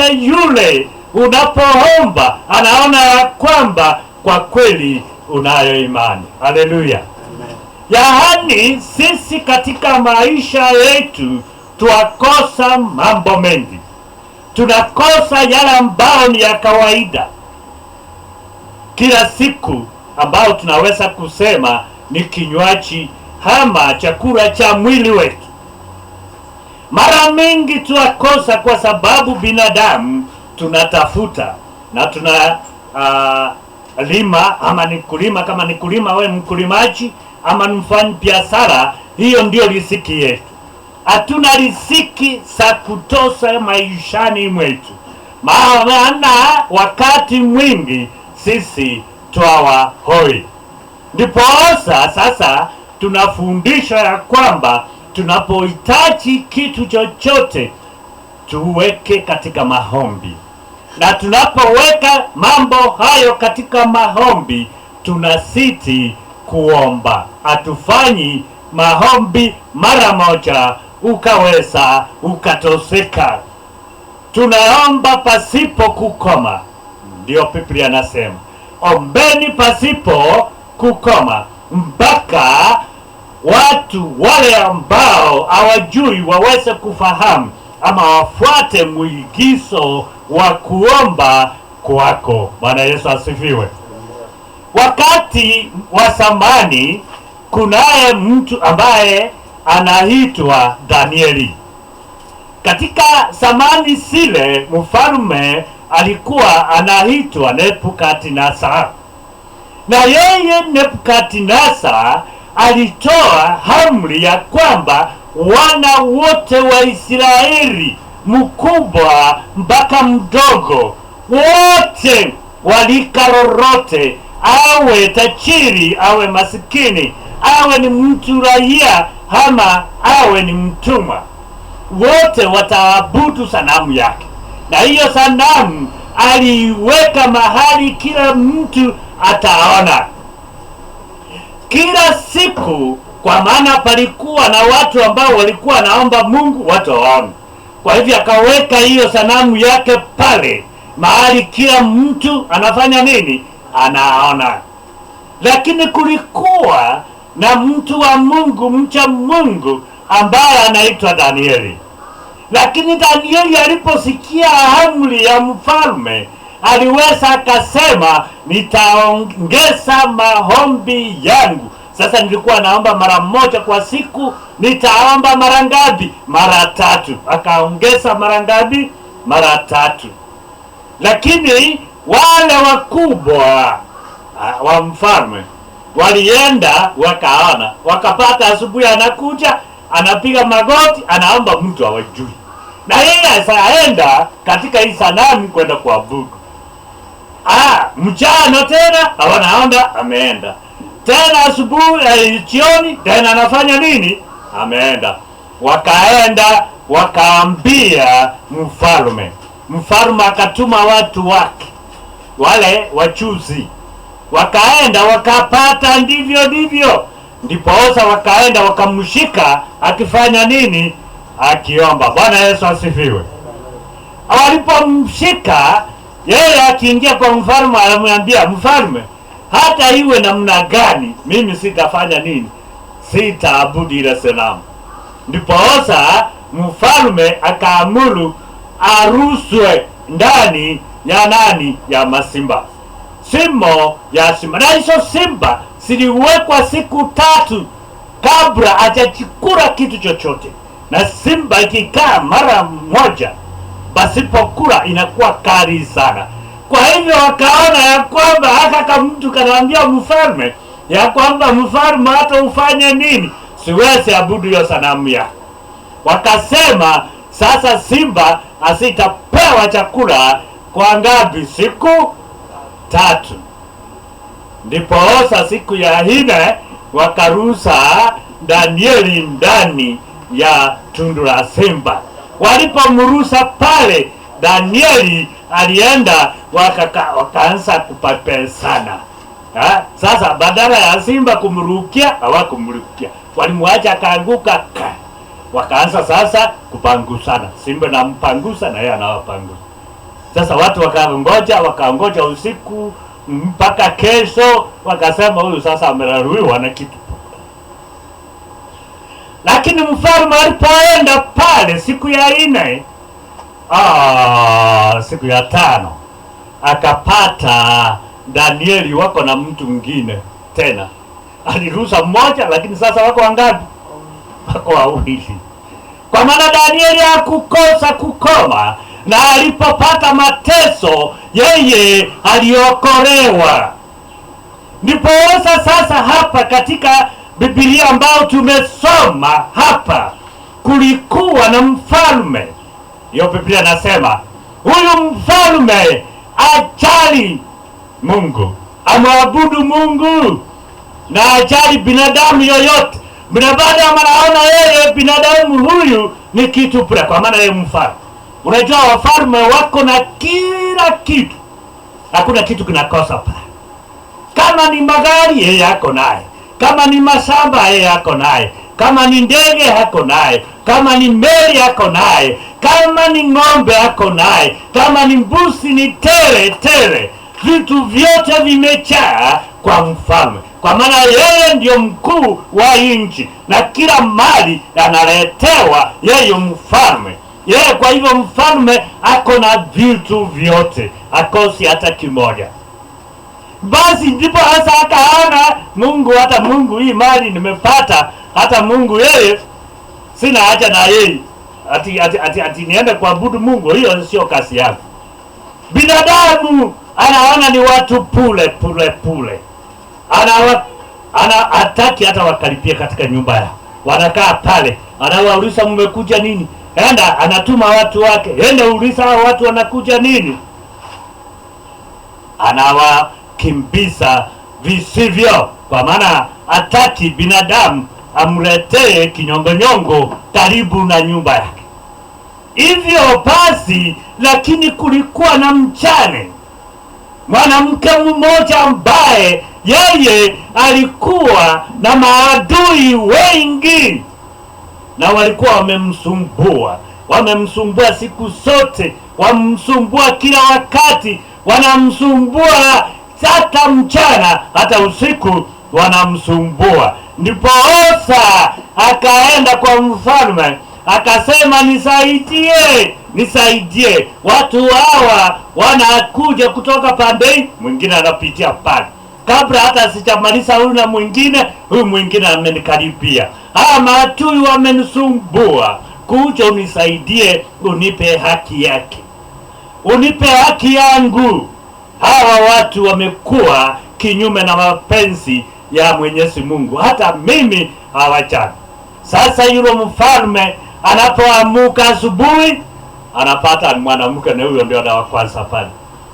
hata yule unapoomba anaona ya kwamba kwa kweli unayo imani. Haleluya. Yaani sisi katika maisha yetu tuakosa mambo mengi. Tunakosa yale ambao ni ya kawaida kila siku, ambao tunaweza kusema ni kinywaji ama chakula cha mwili wetu. Mara mingi tuakosa kwa sababu binadamu tunatafuta na tuna lima, ama ni kulima, kama ni kulima wewe mkulimaji ama mfanya biashara, hiyo ndio riziki yetu. Hatuna riziki za kutosha maishani mwetu, maana wakati mwingi sisi twawa hoi. Ndipo sasa tunafundishwa ya kwamba tunapohitaji kitu chochote tuweke katika maombi, na tunapoweka mambo hayo katika maombi tunasiti kuomba. Hatufanyi maombi mara moja ukaweza ukatoseka. Tunaomba pasipo kukoma. Ndio Biblia anasema ombeni pasipo kukoma, mpaka watu wale ambao hawajui waweze kufahamu ama wafuate mwigizo wa kuomba kwako. Bwana Yesu asifiwe. Wakati wa zamani kunaye mtu ambaye anaitwa Danieli. Katika zamani zile mfalme alikuwa anaitwa Nebukadnezar. Na yeye Nebukadnezar alitoa amri ya kwamba wana wote wa Israeli, mkubwa mpaka mdogo, wote walika lolote, awe tajiri awe masikini, awe ni mtu raia ama awe ni mtumwa, wote wataabudu sanamu yake. Na hiyo sanamu aliweka mahali kila mtu ataona kila siku, kwa maana palikuwa na watu ambao walikuwa naomba Mungu watu waone. Kwa hivyo akaweka hiyo sanamu yake pale mahali kila mtu anafanya nini? Anaona. Lakini kulikuwa na mtu wa Mungu, mcha Mungu, ambaye anaitwa Danieli. Lakini Danieli aliposikia amri ya mfalme, aliweza akasema, nitaongeza maombi yangu. Sasa nilikuwa naomba mara moja kwa siku, nitaomba mara ngapi? Mara 3. Akaongeza mara ngapi? Mara 3. Lakini wale wakubwa wa mfalme walienda wakaona, wakapata asubuhi anakuja anapiga magoti anaomba, mtu hawajui, na yeye asaenda katika hii sanamu kwenda kuabudu. Mchana tena wanaona ameenda tena, asubuhi jioni tena anafanya nini? Ameenda. Wakaenda wakaambia mfalme. Mfalme akatuma watu wake wale wachuzi, wakaenda wakapata ndivyo. Ndiposa wakaenda wakamshika akifanya nini? Akiomba. Bwana Yesu asifiwe. Walipomshika yeye, akiingia kwa mfalme, anamwambia mfalme, hata iwe namna gani mimi sitafanya nini? Sitaabudu ile sanamu. Ndiposa mfalme akaamuru aruswe ndani ya nani? Ya masimba. Simo ya simba. Na hizo simba ziliwekwa siku 3 kabla hajachukua kitu chochote. Na simba ikikaa mara moja pasipokula inakuwa kali sana. Kwa hivyo wakaona ya kwamba haka mtu kanaambia mfalme ya kwamba mfalme hata ufanye nini, siwezi abudu hiyo sanamu yako. Wakasema sasa simba asitapewa chakula kwa ngapi? Siku 3. Ndiposa siku ya 4 wakarusa Danieli ndani ya tundu la simba. Walipomrusa pale, Danieli alienda wakaanza kupepesana. Sasa badala ya simba kumrukia, hawakumrukia, walimwacha akaanguka. Wakaanza sasa kupangusana, simba nampangusa na yeye anawapangusa. Sasa watu wakaongoja usiku mpaka kesho, wakasema huyu sasa ameraruiwa na kitu. Lakini mfalme alipoenda pale siku ya 4, siku ya 5 akapata Danieli wako na mtu mwingine tena. Aliruhusa mmoja, lakini sasa wako wangapi? Wako wawili. Kwa maana Danieli hakukosa kukoma, na alipopata mateso yeye aliokolewa. Ndipo sasa hapa katika Biblia ambao tumesoma hapa, kulikuwa na mfalme. Hiyo Biblia nasema huyu mfalme ajali Mungu, amwabudu Mungu na ajali binadamu yoyote. Binadamu anaona yeye binadamu huyu ni kitu pura, kwa maana yeye mfalme. Unajua wafalme wako na kila kitu, hakuna kitu kinakosa pale. Kama ni magari yeye yako naye, kama ni mashamba yeye yako naye, kama ni ndege yako naye, kama ni meli yako naye, kama ni ng'ombe yako naye, kama ni mbuzi ni tele. Vitu vyote vimejaa kwa mfalme, kwa maana yeye ndio mkuu wa nchi na kila mali analetewa yeye mfalme. Yeye kwa hivyo mfalme ako na vitu vyote, akosi hata kimoja. Basi ndipo hasa akaona Mungu, hata Mungu hii mali nimepata, hata Mungu yeye sina haja na yeye. Ati niende kuabudu Mungu, hiyo sio kazi yangu. Binadamu anaona ni watu pule. Hataki hata wakaribia katika nyumba yao. Wanakaa pale, anawauliza mmekuja nini? Enda anatuma watu wake, enda uliza hao watu wanakuja nini. Anawakimbiza visivyo, kwa maana hataki binadamu amletee kinyongonyongo karibu na nyumba yake. Hivyo basi, lakini kulikuwa na mchane mwanamke mmoja ambaye yeye alikuwa na maadui wengi, na walikuwa wamemsumbua siku zote, wamemsumbua kila wakati, wanamsumbua hata mchana hata usiku wanamsumbua. Ndipo Osa akaenda kwa mfalme akasema, nisaidie, watu hawa wanakuja kutoka pande. Mwingine anapitia pale, kabla hata sijamaliza huyu na huyu mwingine amenikaribia. Maadui wamenisumbua, kuja unisaidie, unipe haki yake, unipe haki yangu. Hawa watu wamekuwa kinyume na mapenzi ya Mwenyezi Mungu, hata mimi hawajani. Sasa yule mfalme anapoamuka asubuhi, anapata mwanamke, na huyo ndio wa kwanza pale.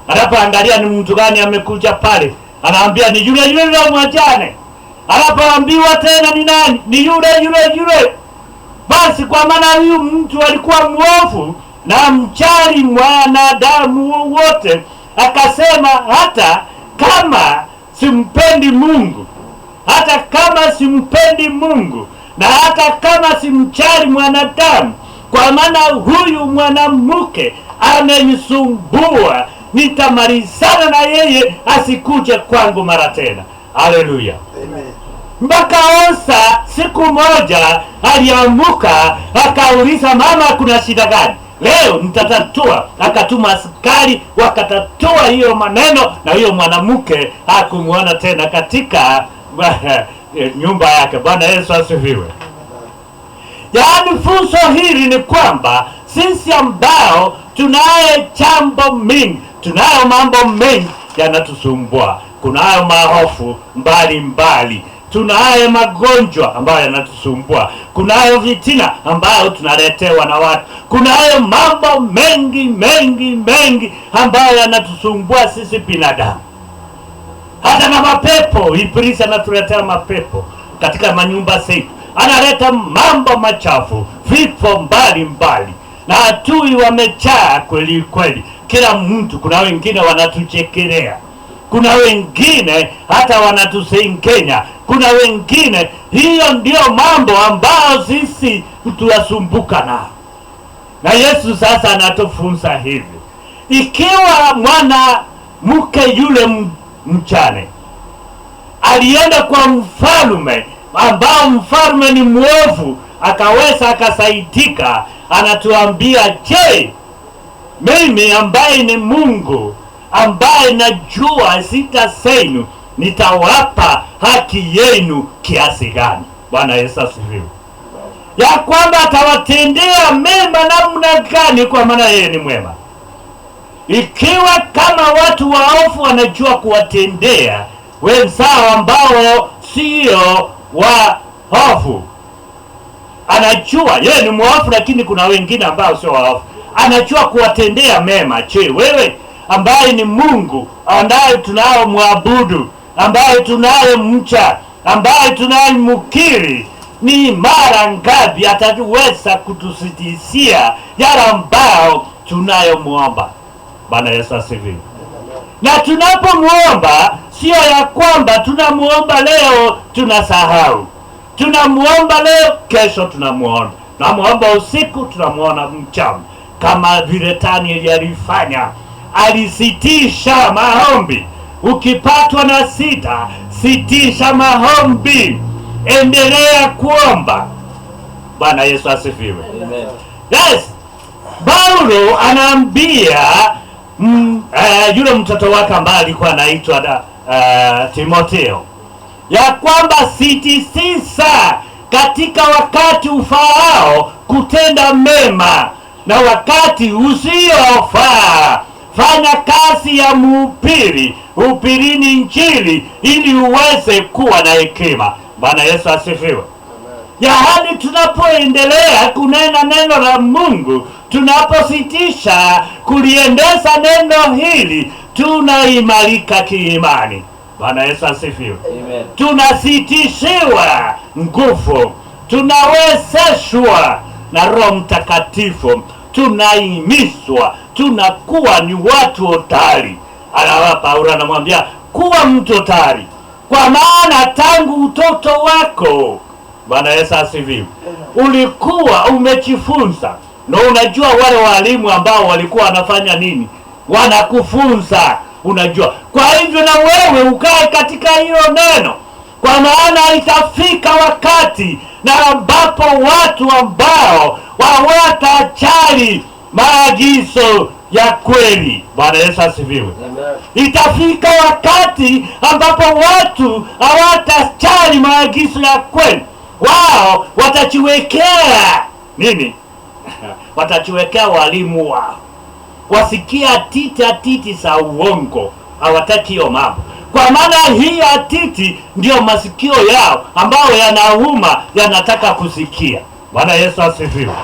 Anapoangalia ni mtu gani amekuja pale, anaambia ni yule mwajane. Anapoambiwa tena ni nani, ni yule. Basi kwa maana huyu mtu alikuwa mwovu na mchali mwanadamu wote, akasema hata kama simpendi Mungu, na hata kama simchali mwanadamu, kwa maana huyu mwanamke amenisumbua, nitamalizana na yeye asikuje kwangu mara tena. Haleluya, amen. Mpaka Osa siku moja aliamuka akauliza, mama, kuna shida gani? Leo nitatatua. Akatuma askari wakatatua hiyo maneno, na hiyo mwanamke hakumuona tena katika nyumba yake. Bwana Yesu asifiwe. Yaani funzo hili ni kwamba sisi ambao tunayo mambo mengi yanatusumbua. Kunayo mahofu mbalimbali, tunayo magonjwa ambayo yanatusumbua, kunayo vitina ambayo tunaletewa na watu, kunayo mambo mengi ambayo yanatusumbua sisi binadamu. Hata na mapepo, Ibilisi anatuletea mapepo katika manyumba zetu, analeta mambo machafu, vifo mbalimbali, na adui wamejaa kweli. Kila mtu, kuna wengine wanatuchekelea, kuna wengine hata wanatusengenya, kuna wengine. Hiyo ndio mambo ambayo sisi tunasumbuka nao. Na Yesu sasa anatufunza hivi, Ikiwa mwanamke yule mchane alienda kwa mfalme, ambao mfalme ni mwovu, akaweza akasaidika, anatuambia, je, mimi ambaye ni Mungu, ambaye najua sita zenu, nitawapa haki yenu kiasi gani? Bwana Yesu asifiwe. Ya kwamba atawatendea mema namna gani, kwa maana yeye ni mwema. Ikiwa kama watu waovu wanajua kuwatendea wenzao ambao sio waovu, anajua yeye ni mwovu, lakini kuna wengine ambao sio waovu, anajua kuwatendea mema. Je, wewe ambaye ni Mungu, ambaye tunao muabudu, ambaye tunayo mcha, ambaye tunayo mukiri, ni mara ngapi ataweza kutusitisia yale ambao tunayomuomba? Bwana Yesu asifiwe. Na tunapomuomba, sio ya kwamba tunamuomba leo tunasahau. Tunamuomba leo, kesho tunamuomba. Tunamuomba usiku, tunamuona mchana. Kama vile Danieli alifanya, alisitisha maombi. Ukipatwa na sita, sitisha maombi, endelea kuomba. Bwana Yesu asifiwe. Amen. Yes. Paulo anaambia yule mtoto wake ambaye alikuwa anaitwa Timotheo, ya kwamba sitisisa katika wakati ufaao kutenda mema, na wakati usiofaa fanya kazi ya mhubiri, hubirini Injili ili uweze kuwa na hekima. Bwana Yesu asifiwe. Yaani tunapoendelea kunena neno la Mungu, tunapositisha kuliendeza neno hili, tunaimarika kiimani. Bwana Yesu asifiwe. Amen. Tunasitishiwa nguvu, tunawezeshwa na Roho Mtakatifu, tunahimizwa, tunakuwa ni watu hodari. Paulo anamwambia kuwa mtu hodari, kwa maana tangu utoto wako, Bwana Yesu asifiwe, ulikuwa umejifunza. Na unajua wale walimu ambao walikuwa wanafanya nini? Wanakufunza, unajua. Kwa hivyo na wewe ukae katika hilo neno, kwa maana itafika wakati na ambapo watu ambao hawatajali maagizo ya kweli. Bwana Yesu asifiwe. Itafika wakati ambapo watu hawatajali maagizo ya kweli. Wao watajiwekea nini? Watajiwekea walimu wao, wasikia atiti za uongo, hawataki hiyo mambo. Kwa maana hii atiti ndio masikio yao ambao yanauma, yanataka kusikia. Bwana Yesu asifiwe.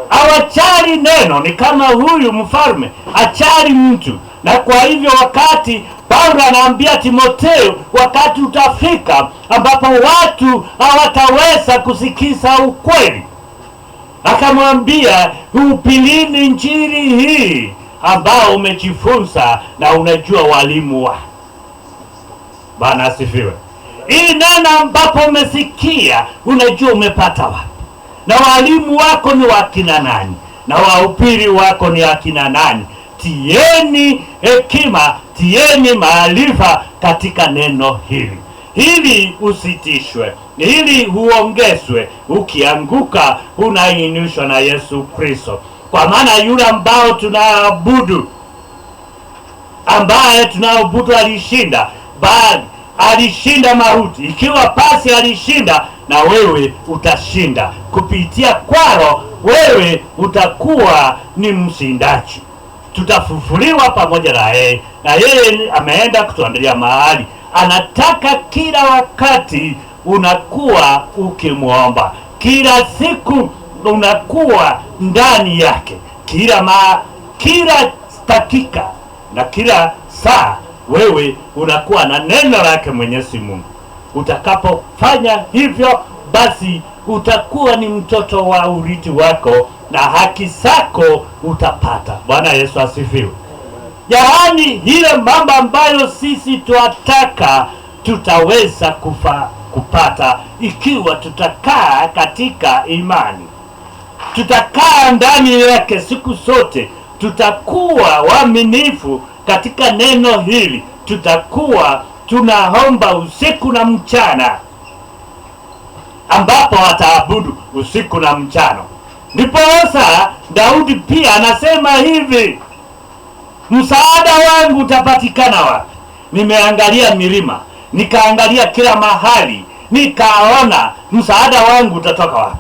Hawachali neno, ni kama huyu mfalme achali mtu. Na kwa hivyo wakati Paulo anaambia Timotheo, wakati utafika ambapo watu hawataweza kusikiza ukweli, akamwambia hubirini Injili hii ambao umejifunza na unajua walimu wa. Bwana asifiwe. Hii neno ambapo umesikia, unajua umepata wapi, na walimu wako ni wakina nani, na wahubiri wako ni akina nani. Tieni hekima, tieni maarifa katika neno hili, ili usitishwe, ili uongezwe. Ukianguka unainushwa na Yesu Kristo. Kwa maana yule ambao tunaabudu, ambaye tunaabudu alishinda, bali alishinda mauti. Ikiwa pasi alishinda, na wewe utashinda kupitia kwao. Wewe utakuwa ni mshindaji. Tutafufuliwa pamoja na yeye, na yeye ameenda kutuandalia mahali. Anataka kila wakati unakuwa ukimwomba, kila siku unakuwa ndani yake, kila dakika na kila saa wewe unakuwa na neno lake Mwenyezi Mungu. Utakapofanya hivyo, basi utakuwa ni mtoto wa urithi wako, na haki zako utapata. Bwana Yesu asifiwe. Yaani ile mambo ambayo sisi tuataka tutaweza kupata ikiwa tutakaa katika imani, tutakaa ndani yake siku zote, tutakuwa waaminifu katika neno hili, tutakuwa tunaomba usiku na mchana, ambapo wataabudu usiku na mchana. Ndipo sasa Daudi pia anasema hivi, msaada wangu utapatikana wapi? Nimeangalia milima, nikaangalia kila mahali, nikaona msaada wangu utatoka wapi?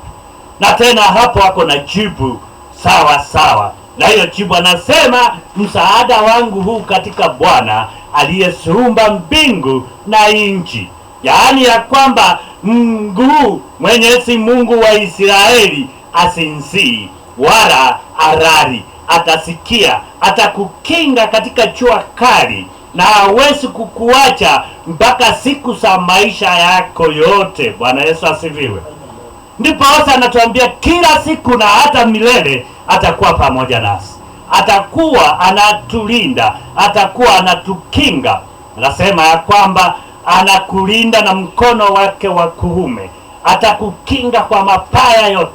Na tena hapo wako na jibu sawa sawa, na hiyo jibu anasema msaada wangu huu katika Bwana aliyeumba mbingu na nchi. Yaani ya kwamba Mungu, Mwenyezi Mungu wa Israeli asinzii wala arari, atasikia, atakukinga katika jua kali, na hawezi kukuacha mpaka siku za maisha yako yote. Bwana Yesu asifiwe. Ndipo sasa anatuambia kila siku na hata milele atakuwa pamoja nasi, atakuwa anatulinda, atakuwa anatukinga. Anasema ya kwamba anakulinda na mkono wake wa kuume, atakukinga kwa mabaya yote.